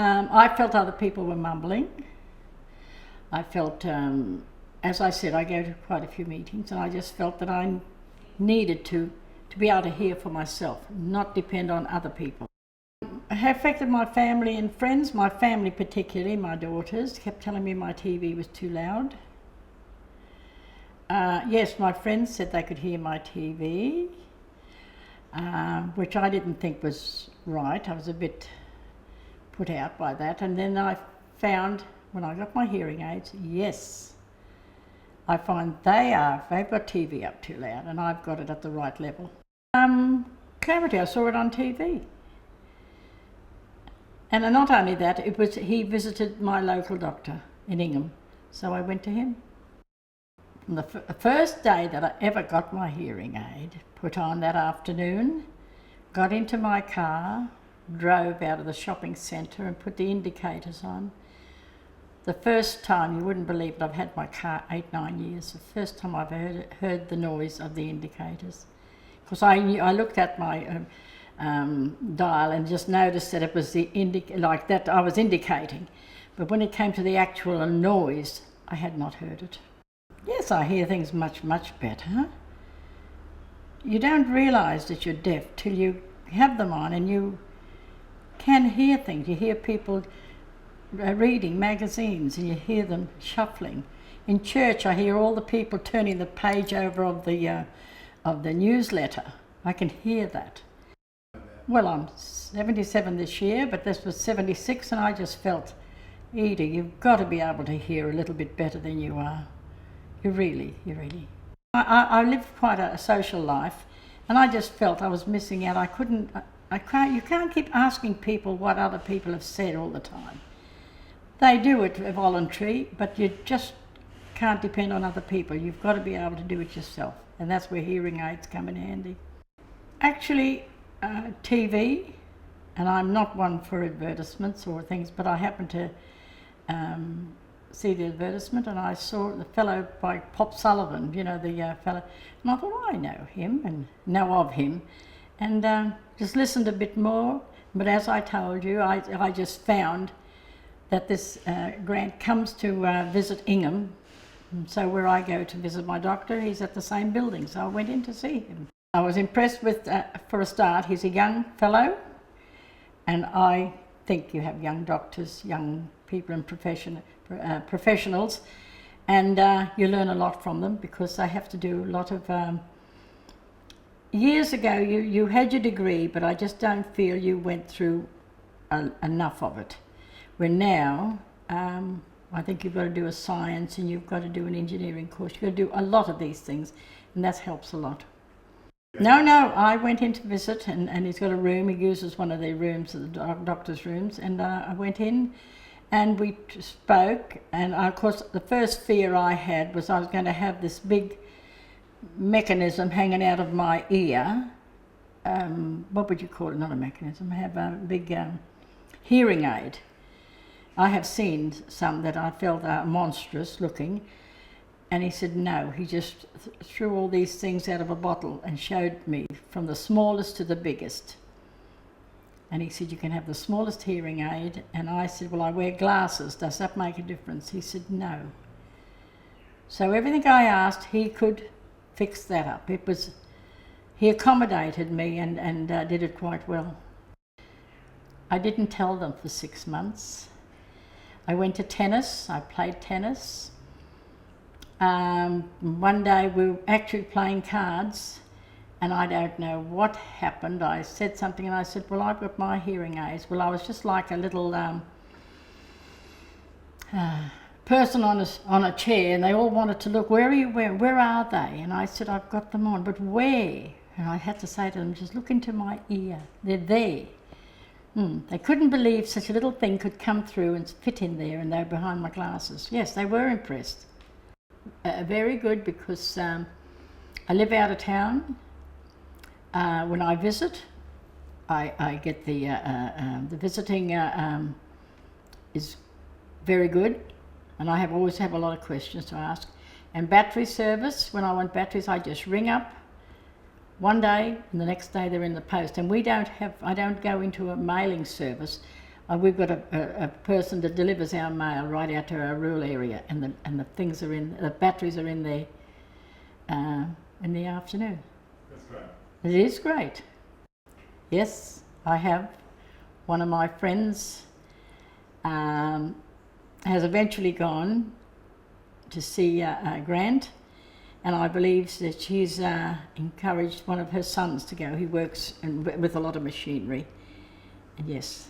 I felt other people were mumbling. I felt, as I said, I go to quite a few meetings, and I just felt that I needed to be able to hear for myself, not depend on other people. It affected my family and friends. My family particularly, my daughters, kept telling me my TV was too loud. Yes, my friends said they could hear my TV, which I didn't think was right. I was a bit put out by that. And then I found, when I got my hearing aids, yes, I find they've got TV up too loud, and I've got it at the right level. Clarity, I saw it on TV. And not only that, he visited my local doctor in Ingham, so I went to him. On the first day that I ever got my hearing aid put on that afternoon, got into my car, drove out of the shopping centre and put the indicators on. The first time, you wouldn't believe it, I've had my car 8-9 years, the first time I've heard the noise of the indicators. Because I looked at my dial and just noticed that it was like that I was indicating. But when it came to the actual noise, I had not heard it. Yes, I hear things much, much better. You don't realise that you're deaf till you have them on and you can hear things. You hear people reading magazines and you hear them shuffling. In church, I hear all the people turning the page over of the newsletter. I can hear that. Well, I'm 77 this year, but this was 76, and I just felt, Eda, you've got to be able to hear a little bit better than you are. You really. I lived quite a social life, and I just felt I was missing out. You can't keep asking people what other people have said all the time. They do it voluntary, but you just can't depend on other people. You've got to be able to do it yourself, and that's where hearing aids come in handy. Actually, TV, and I'm not one for advertisements or things, but I happened to see the advertisement, and I saw the fellow by Pop Sullivan, you know, the fellow, and I thought, I know him and know of him, and just listened a bit more. But as I told you, I just found that this Grant comes to visit Ingham, and so where I go to visit my doctor, he's at the same building, so I went in to see him. I was impressed with, for a start, he's a young fellow, and I think you have young doctors, young people in professionals, and you learn a lot from them because they have to do a lot of... Years ago you had your degree, but I just don't feel you went through enough of it. Where now, I think you've got to do a science and you've got to do an engineering course. You've got to do a lot of these things, and that helps a lot. No, I went in to visit, and he's got a room. He uses one of the rooms, the doctor's rooms, and I went in and we spoke, and of course the first fear I had was I was going to have this big mechanism hanging out of my ear. What would you call it? Not a mechanism. I have a big hearing aid. I have seen some that I felt are monstrous looking. And he said no, he just threw all these things out of a bottle and showed me from the smallest to the biggest. And he said, you can have the smallest hearing aid. And I said, well, I wear glasses, does that make a difference? He said, no. So everything I asked, he could fix that up. He accommodated me and did it quite well. I didn't tell them for 6 months. I went to tennis, I played tennis. One day we were actually playing cards, and I don't know what happened. I said something and I said, well, I've got my hearing aids. Well, I was just like a little person on a chair, and they all wanted to look, where are you wearing? Where are they? And I said, I've got them on, but where? And I had to say to them, just look into my ear. They're there. They couldn't believe such a little thing could come through and fit in there, and they were behind my glasses. Yes, they were impressed. Very good, because I live out of town. When I visit, I get the visiting is very good, and I always have a lot of questions to ask. And battery service, when I want batteries, I just ring up one day and the next day they're in the post. And I don't go into a mailing service. We've got a person that delivers our mail right out to our rural area, and the things are in, the batteries are in there in the afternoon. That's great. It is great. Yes, I have. One of my friends has eventually gone to see Grant, and I believe that she's encouraged one of her sons to go. He works with a lot of machinery, and yes,